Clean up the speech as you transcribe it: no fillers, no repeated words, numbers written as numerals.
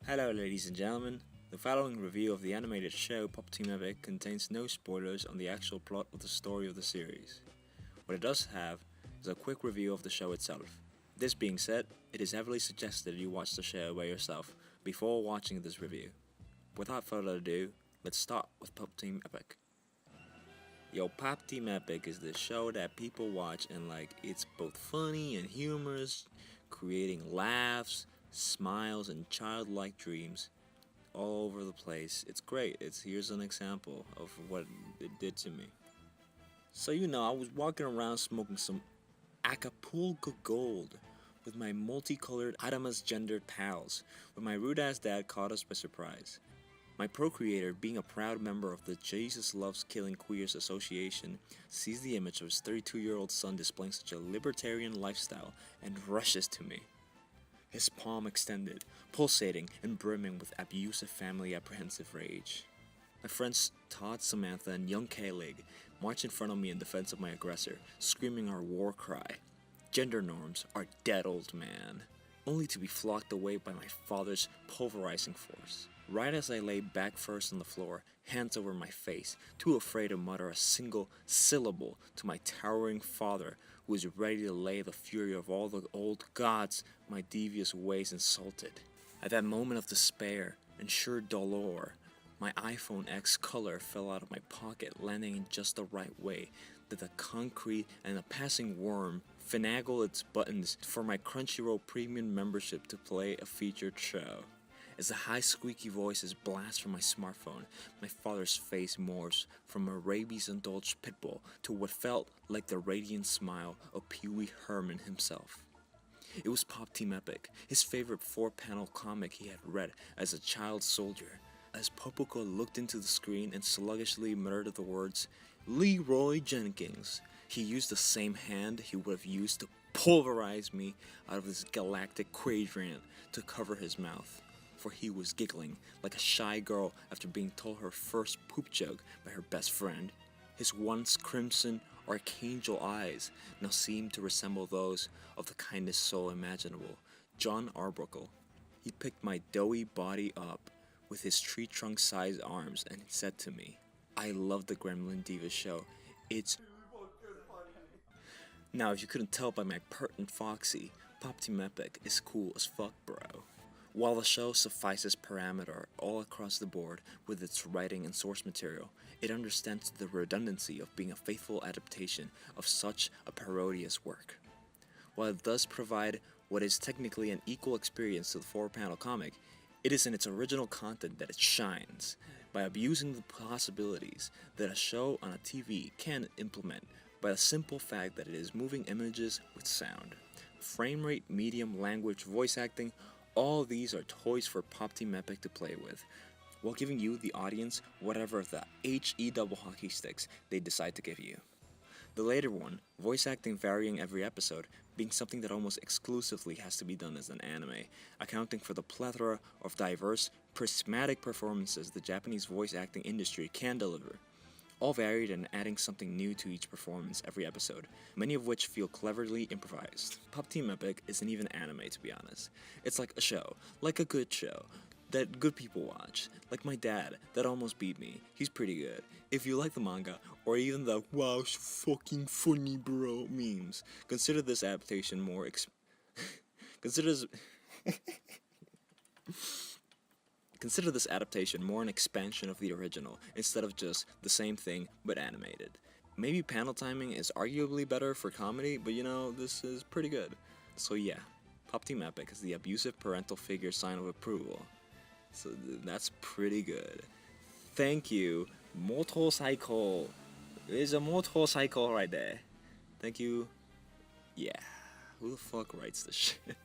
Hello ladies and gentlemen, the following review of the animated show Poptepipic contains no spoilers on the actual plot of the story of the series. What it does have is a quick review of the show itself. This being said, it is heavily suggested you watch the show by yourself before watching this review. Without further ado, let's start with Poptepipic. Poptepipic is the show that people watch and it's both funny and humorous, creating laughs, smiles, and childlike dreams all over the place. It's great. Here's an example of what it did to me. So I was walking around smoking some Acapulco Gold with my multicolored Adamas gendered pals when my rude ass dad caught us by surprise. My procreator, being a proud member of the Jesus Loves Killing Queers Association, sees the image of his 32-year-old son displaying such a libertarian lifestyle and rushes to me. His palm extended, pulsating and brimming with abusive family apprehensive rage. My friends Todd, Samantha, and young K-Lig march in front of me in defense of my aggressor, screaming our war cry. Gender norms are dead, old man, only to be flocked away by my father's pulverizing force. Right as I lay back first on the floor, hands over my face, too afraid to mutter a single syllable to my towering father, who is ready to lay the fury of all the old gods my devious ways insulted. At that moment of despair and sure dolor, my iPhone X color fell out of my pocket, landing in just the right way that the concrete and a passing worm finagle its buttons for my Crunchyroll premium membership to play a featured show. As the high squeaky voices blast from my smartphone, my father's face morphs from a rabies-indulged pitbull to what felt like the radiant smile of Pee Wee Herman himself. It was Poptepipic, his favorite 4-panel comic he had read as a child soldier. As Popoco looked into the screen and sluggishly muttered the words, "Leroy Jenkins," he used the same hand he would have used to pulverize me out of this galactic quadrant to cover his mouth. For he was giggling like a shy girl after being told her first poop joke by her best friend. His once crimson archangel eyes now seemed to resemble those of the kindest soul imaginable, John Arbuckle. He picked my doughy body up with his tree trunk-sized arms and said to me, "I love the Gremlin Diva show. It's..." Now, if you couldn't tell by my pert and foxy, Poptepipic is cool as fuck, bro. While the show suffices parameter all across the board with its writing and source material, it understands the redundancy of being a faithful adaptation of such a parodious work. While it does provide what is technically an equal experience to the 4-panel comic, it is in its original content that it shines, by abusing the possibilities that a show on a TV can implement by the simple fact that it is moving images with sound. Frame rate, medium, language, voice acting, all these are toys for Poptepipic to play with, while giving you, the audience, whatever the HE double hockey sticks they decide to give you. The later one, voice acting varying every episode, being something that almost exclusively has to be done as an anime, accounting for the plethora of diverse, prismatic performances the Japanese voice acting industry can deliver. All varied and adding something new to each performance every episode, many of which feel cleverly improvised. Poptepipic isn't even anime, to be honest. It's like a show, like a good show, that good people watch. Like my dad, that almost beat me. He's pretty good. If you like the manga, or even the "wow, it's fucking funny bro" memes, consider this adaptation more Consider this adaptation more an expansion of the original, instead of just the same thing but animated. Maybe panel timing is arguably better for comedy, but this is pretty good. So yeah, Poptepipic is the abusive parental figure sign of approval. So that's pretty good. Thank you, motorcycle. There's a motorcycle right there. Thank you. Yeah, who the fuck writes this shit?